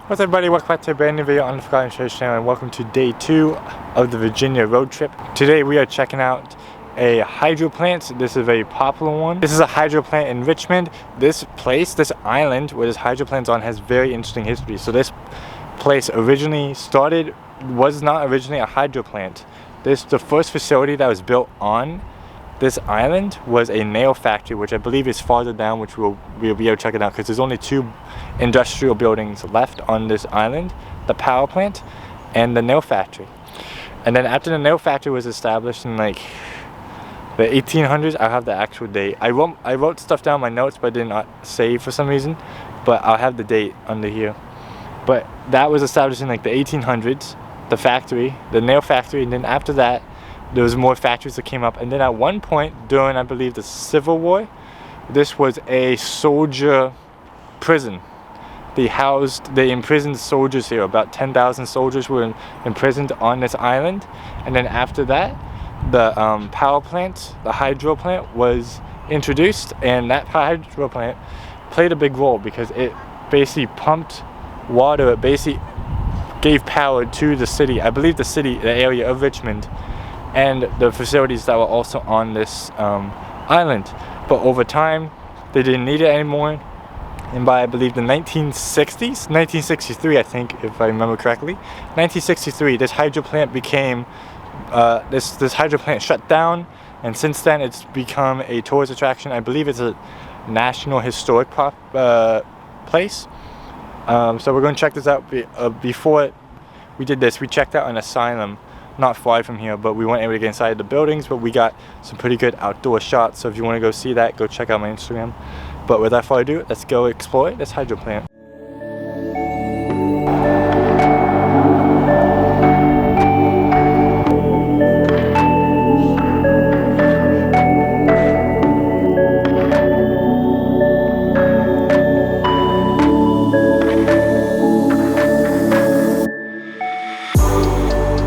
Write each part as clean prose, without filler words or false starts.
What's up, everybody? Welcome back to a brand new video on the Forgotten Treasure channel, and welcome to day 2 of the Virginia road trip. Today we are checking out a hydro plant. This is a very popular one. This is a hydro plant in Richmond. This place, this island where this hydro plant's on, has very interesting history. So this place was not originally a hydro plant. The first facility that was built on this island was a nail factory, which I believe is farther down, which we'll be able to check it out because there's only 2 industrial buildings left on this island: the power plant and the nail factory. And then after the nail factory was established in like the 1800s, I'll have the actual date. I wrote stuff down in my notes, but I did not save for some reason, but I'll have the date under here. But that was established in like the 1800s, the factory, the nail factory, and then after that there was more factories that came up. And then at one point during, I believe, the Civil War, this was a soldier prison. They imprisoned soldiers here. About 10,000 soldiers were imprisoned on this island. And then after that, the power plant, the hydro plant, was introduced, and that hydro plant played a big role because it basically pumped water. It basically gave power to the city. I believe the area of Richmond, and the facilities that were also on this island. But over time, they didn't need it anymore. And by, I believe, the 1960s, 1963, I think, if I remember correctly, 1963, this hydro plant became, this hydro plant shut down, and since then it's become a tourist attraction. I believe it's a National Historic place. So we're going to check this out. Before we did this, we checked out an asylum not far from here, but we weren't able to get inside the buildings, but we got some pretty good outdoor shots. So if you want to go see that, go check out my Instagram. But without further ado, let's go explore this hydro plant.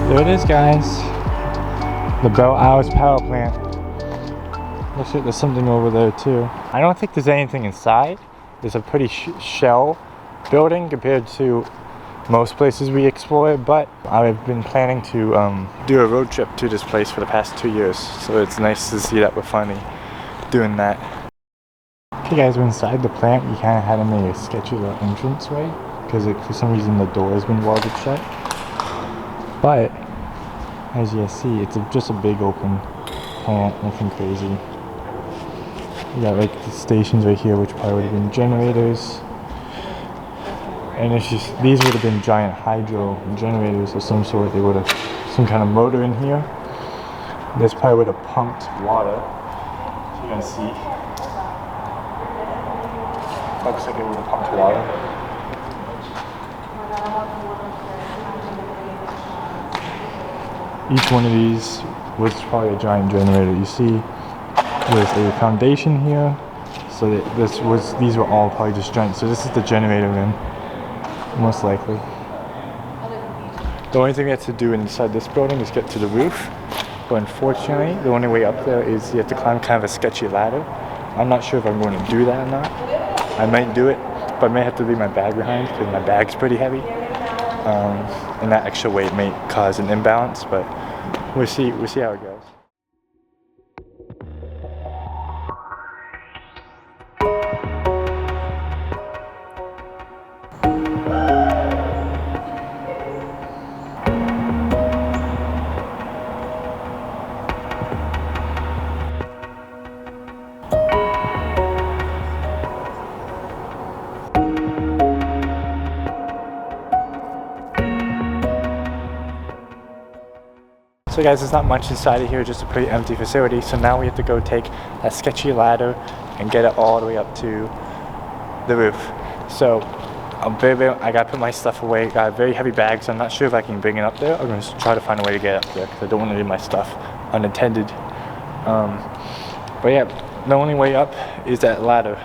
There it is, guys. The Belle Isle power plant. Looks like there's something over there too. I don't think there's anything inside. There's a pretty shell building compared to most places we explore, but I've been planning to do a road trip to this place for the past 2 years, so it's nice to see that we're finally doing that. Okay guys, we're inside the plant. You kind of had to make a sketchy little entrance way because for some reason the door has been welded shut. But as you see, it's just a big open plant, nothing crazy. You got like the stations right here, which probably would have been generators. And it's just, these would have been giant hydro generators of some sort. They would have some kind of motor in here. This probably would have pumped water. So you guys see. Looks like it would have pumped water. Each one of these was probably a giant generator. You see there's a foundation here, so that these were all probably just giant. So this is the generator room, most likely. The only thing we have to do inside this building is get to the roof, but unfortunately the only way up there is you have to climb kind of a sketchy ladder. I'm not sure if I'm going to do that or not. I might do it, but I may have to leave my bag behind because my bag's pretty heavy. And that extra weight may cause an imbalance, but we'll see how it goes. So guys, there's not much inside of here, just a pretty empty facility. So now we have to go take that sketchy ladder and get it all the way up to the roof. So I gotta put my stuff away. Got a very heavy bag, so I'm not sure if I can bring it up there. I'm gonna try to find a way to get up there because I don't want to leave my stuff unattended. But yeah, the only way up is that ladder.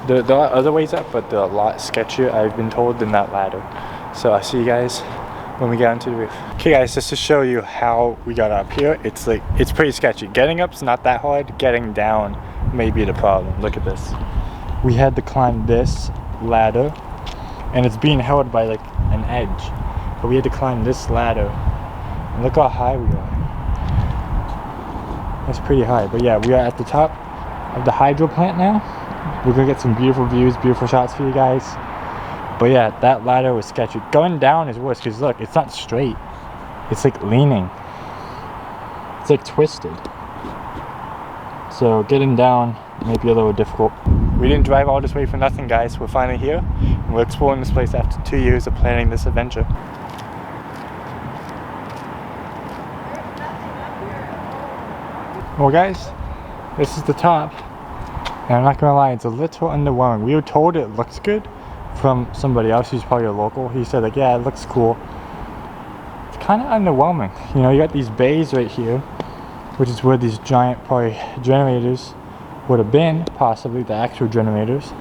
There are other ways up, but they're a lot sketchier, I've been told, than that ladder. So I'll see you guys when we get onto the roof. Okay guys, just to show you how we got up here, it's pretty sketchy. Getting up's not that hard, getting down may be the problem. Look at this. We had to climb this ladder and it's being held by like an edge. But we had to climb this ladder, and look how high we are. That's pretty high. But yeah, we are at the top of the hydro plant now. We're gonna get some beautiful views, beautiful shots for you guys. But yeah, that ladder was sketchy. Going down is worse because look, it's not straight. It's like leaning. It's like twisted. So getting down may be a little difficult. We didn't drive all this way for nothing, guys. We're finally here, and we're exploring this place after 2 years of planning this adventure. Well guys, this is the top, and I'm not gonna lie, it's a little underwhelming. We were told it looks good from somebody else who's probably a local. He said like, yeah, it looks cool. It's kind of underwhelming. You know, you got these bays right here, which is where these giant probably generators would have been, possibly the actual generators.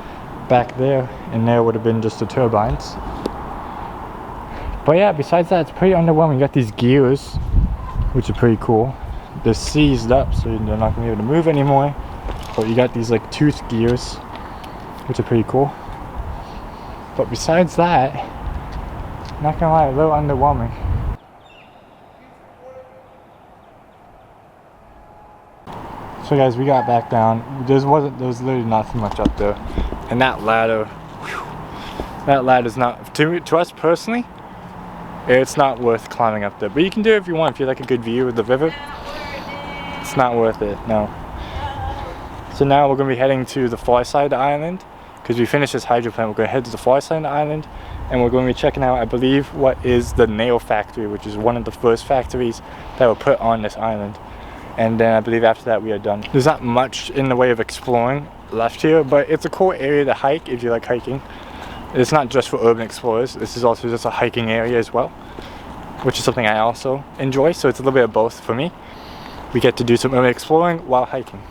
Back there, and there would have been just the turbines. But yeah, besides that, it's pretty underwhelming. You got these gears, which are pretty cool. They're seized up, so they're not going to be able to move anymore. But you got these like tooth gears, which are pretty cool. But besides that, not gonna lie, a little underwhelming. So guys, we got back down. There was literally nothing much up there, and that ladder, that ladder's not to us personally. It's not worth climbing up there, but you can do it if you want. If you like a good view of the river, it's not worth it. No. So now we're gonna be heading to the far side of the island. Because we finished this hydro plant, we're going to head to the far side of the island, and we're going to be checking out, I believe, what is the nail factory, which is one of the first factories that were put on this island. And then I believe after that we are done. There's not much in the way of exploring left here, but it's a cool area to hike if you like hiking. It's not just for urban explorers, this is also just a hiking area as well, which is something I also enjoy, so it's a little bit of both for me. We get to do some urban exploring while hiking.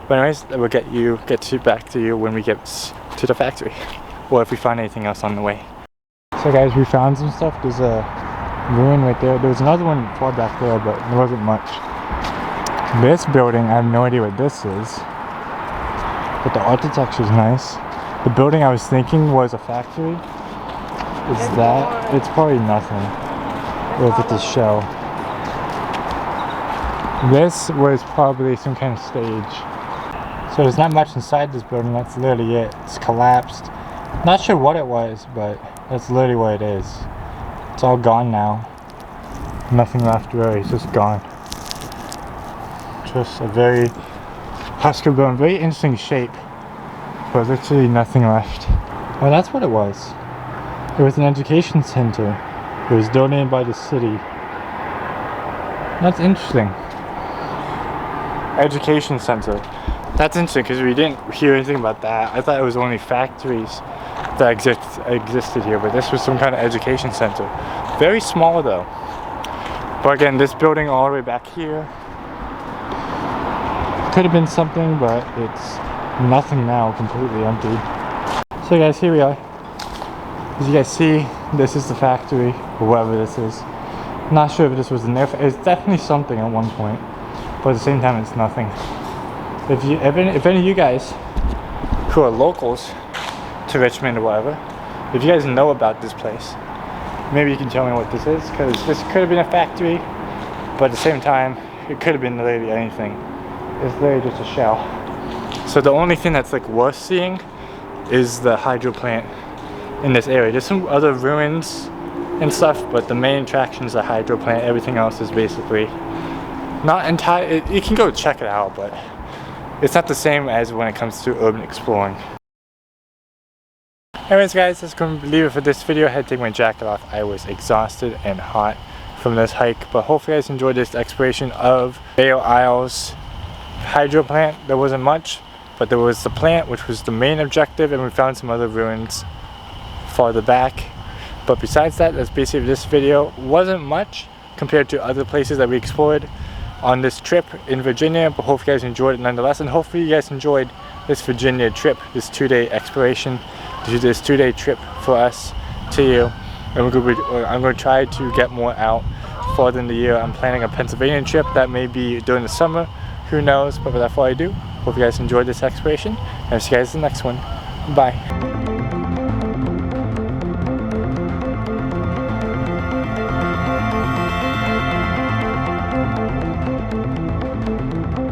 But anyways, we'll get back to you when we get to the factory, or if we find anything else on the way. So guys, we found some stuff. There's a ruin right there. There was another one far back there, but there wasn't much. This building, I have no idea what this is, but the architecture is nice. The building I was thinking was a factory. Is that? It's probably nothing. Or if it's a shell. This was probably some kind of stage. So there's not much inside this building, that's literally it. It's collapsed. Not sure what it was, but that's literally what it is. It's all gone now. Nothing left really, it's just gone. Just a very husker bone, very interesting shape, but literally nothing left. Oh, that's what it was. It was an education center. It was donated by the city. That's interesting. Education center. That's interesting because we didn't hear anything about that. I thought it was only factories that existed here, but this was some kind of education center. Very small though. But again, this building all the way back here could have been something, but it's nothing now, completely empty. So guys, here we are. As you guys see, this is the factory, or whatever this is. Not sure if this was in there. It's definitely something at one point, but at the same time, it's nothing. If any of you guys who are locals to Richmond or whatever, if you guys know about this place, maybe you can tell me what this is, because this could have been a factory, but at the same time, it could have been literally anything. It's literally just a shell. So the only thing that's like worth seeing is the hydro plant in this area. There's some other ruins and stuff, but the main attraction is the hydro plant. Everything else is basically not entire. You can go check it out, but it's not the same as when it comes to urban exploring. Anyways guys, that's going to leave it for this video. I had to take my jacket off. I was exhausted and hot from this hike, but hopefully you guys enjoyed this exploration of Belle Isle's hydro plant. There wasn't much, but there was the plant, which was the main objective, and we found some other ruins farther back. But besides that, that's basically this video. Wasn't much compared to other places that we explored on this trip in Virginia, but hope you guys enjoyed it nonetheless, and hopefully you guys enjoyed this Virginia trip, this 2-day exploration, this 2-day trip for us to you. And I'm going to try to get more out farther in the year. I'm planning a Pennsylvania trip that may be during the summer, who knows, but without further ado, hope you guys enjoyed this exploration, and I'll see you guys in the next one. Bye.